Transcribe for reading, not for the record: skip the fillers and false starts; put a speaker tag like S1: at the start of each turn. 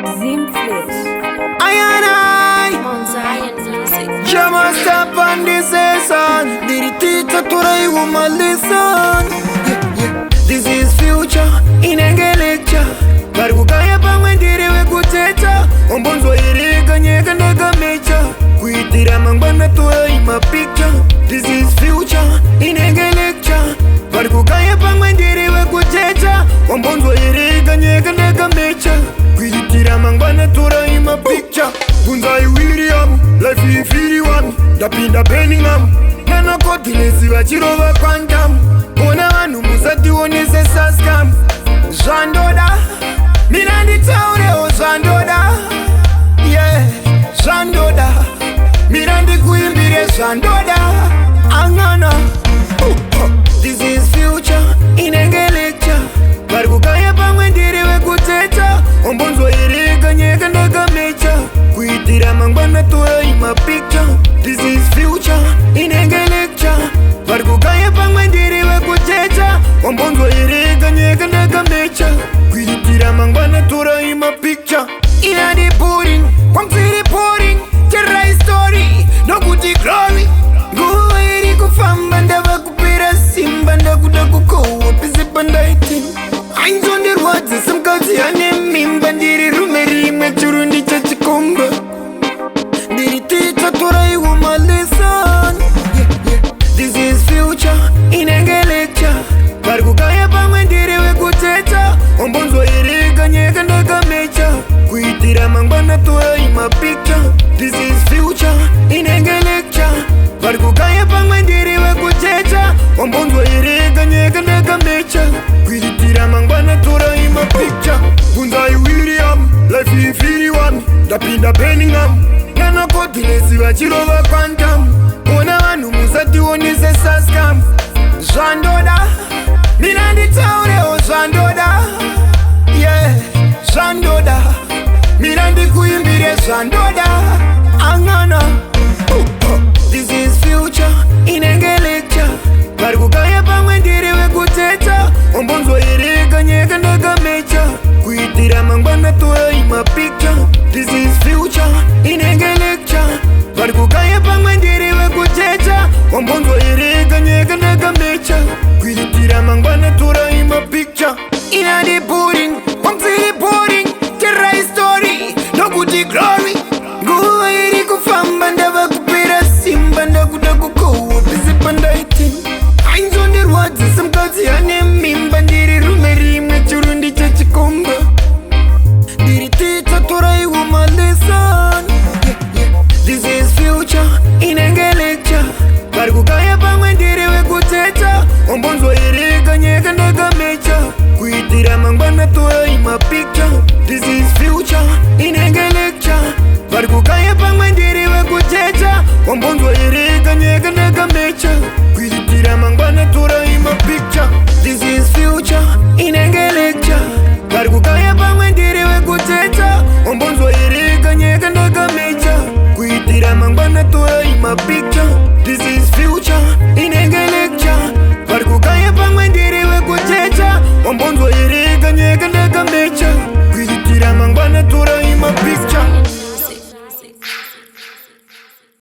S1: Zimflesh.
S2: Mount Zion music.
S3: Jama step on this season. Did it teach to the woman listen? This is future in a lecture. Karukaya pamwendire wekuteta ombonzo irika nyeka ndakamecha kuitira mangwana toya ima picture. This is future in a lecture. Karukaya pamwendire wekuteta ombonzo irika nyeka ndakamecha kuitira mangwana toya ima picture. Bunzai William, life ifiri wami ndapinda Birmingham nana kotilesi vachirova quantum ona vanhu musati onese saskam zvandoda mina nditaurewo zvandoda yeah zvandoda mina ndikuimbire zvandoda angana this is future inenge lecture vari kukaya pamwe ndiri vekuteta ombonzo irika nyeka ndakamecha kuitira mangwana toya ima picture. This is future inenge lecture vari kukaya pamwe ndiri vekuteta ombonzo irika nyeka ndakamecha kuitira mangwana toya ima picture. Inadi pudding kwamsiri pudding chera story nokuti glory nguva iri kufamba ndava kupera simba ndakuda kukohwa pese pandaiti ainzondirwadza semukadzi ane mimba ndiri rume rimwe churu ndichachikomba ndiri tichatoraiwo malesson. This is future inenge lecture vari kukaya pamwe ndiri vekuteta ombonzo irika nyeka ndakamecha kuitira mangwana toya ima picture. This is future inenge lecture vari kukaya pamwe ndiri vekuteta ombonzo irika nyeka ndakamecha kuitira mangwana toya ima picture. Bunzai William, life ifiri wami ndapinda Birmingham nana kotilesi vachirova quantum ona vanhu musati onese saskam zvandoda mina nditaurewo zvandoda yeah zvandoda mina ndikuimbire zvandoda angana this is future inenge lecture vari kukaya pamwe ndiri vekuteta ombonzo irika nyeka ndakamecha kuitira mangwana toya ima picture. This is future inenge lecture vari kukaya pamwe ndiri vekuteta ombonzo irika nyeka ndakamecha kuitira mangwana toya ima picture. Inadi pudding kwamsiri pudding chera story nokuti glory nguva iri kufamba ndava kupera simba ndakuda kukohwa pese pandaiti ainzondirwadza semukadzi ane